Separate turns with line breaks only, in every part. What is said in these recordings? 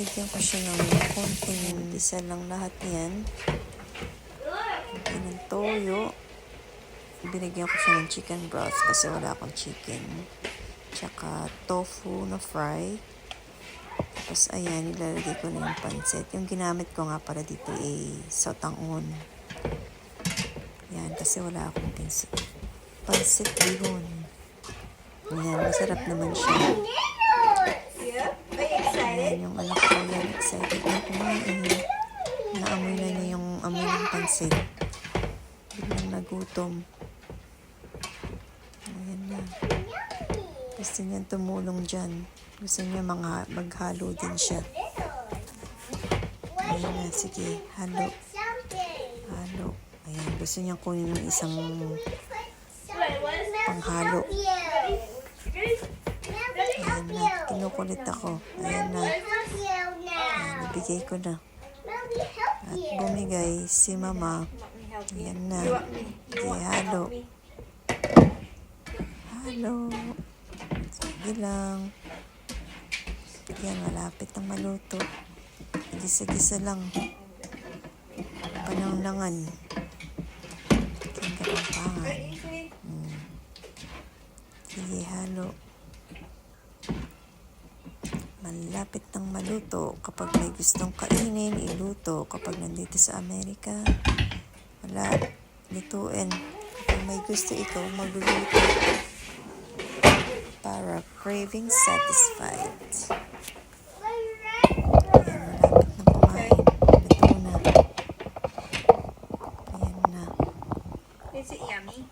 binigyan ko siya ng konting isa lang lahat yan. Ng toyo. Binigyan ko siya ng chicken broth kasi wala akong chicken. Tsaka tofu na fry. Tapos ayan, nilalagay ko na yung pansit. Yung ginamit ko nga para dito ay sotangon. Yan, kasi wala akong pansit bihon. Ayan, masarap naman siya. Ayan, yung anak ko yan, excited na kumain. Naamoy na niya yung amoy ng pansit. Biglang nagutom. Ayan na. Gusto niya tumulong dyan. Gusto niya maghalo din siya. Ayan na, sige, halo. Halo. Ayan, gusto niya kunin yung isang panghalo. Ayan na, kinukulit ako. Ayan na. Ayan, ibigay ko na. At bumigay si mama. Ayan na. Sige, halo. Halo. Sige lang. Ayan, malapit ang maluto. Gisa-gisa lang. Pananglangan. Ayan, kapampangan. Sige, halo. Malapit ng maluto. Kapag may gustong kainin, iluto. Kapag nandito sa Amerika, wala. Lutuin. Kapag may gusto, ikaw magluluto. Para craving satisfied. Ayan, malapit na kumain. Luto na. Ayan na.
Is it yummy?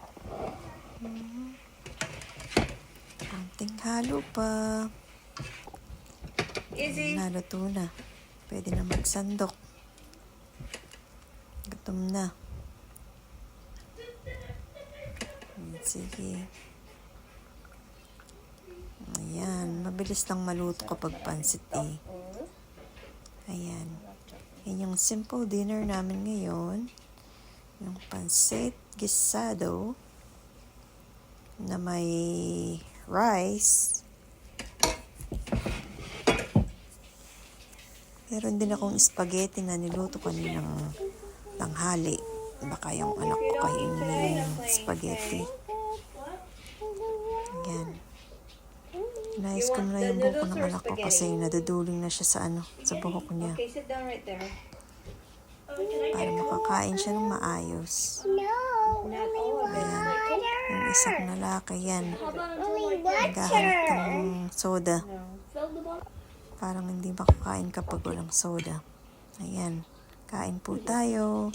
Konting halo pa.
Izzy?
Naluto na. Pwede na magsandok. Gutom na. Sige. Ayan. Mabilis lang maluto kapag pansit eh. Ayan. Yan yung simple dinner namin ngayon. Yung pansit gisado na may rice. Meron din akong spaghetti na niluto kaninang tanghali. Baka yung anak ko kainin yung spaghetti. Ayan. Inayos ko na yung buhok ng anak ko kasi naduduling na siya sa buhok niya.
Okay, sit down right there.
Para makakain siya ng maayos. Ayan. Yung isang lalaki yan. Naghahanap ng soda. Parang hindi makakain kapag walang soda. Ayan. Kain po tayo.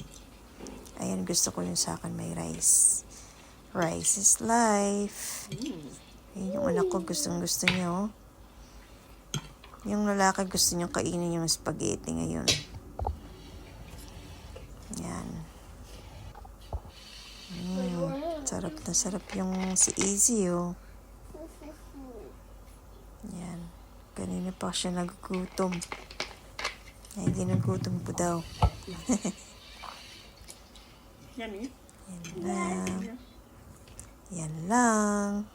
Ayan, gusto ko yung sa akin may rice. Rice is life. Ayan, yung anak ko gustong-gusto niya, oh. Yung lalaki gusto niya kainin yung spaghetti ngayon. Ayan. Sarap na sarap yung si Izzy, oh. Ayan. Kanina pa siya nagugutom. Ay, ginugutom po daw.
Yummy?
Yan lang. Yan lang.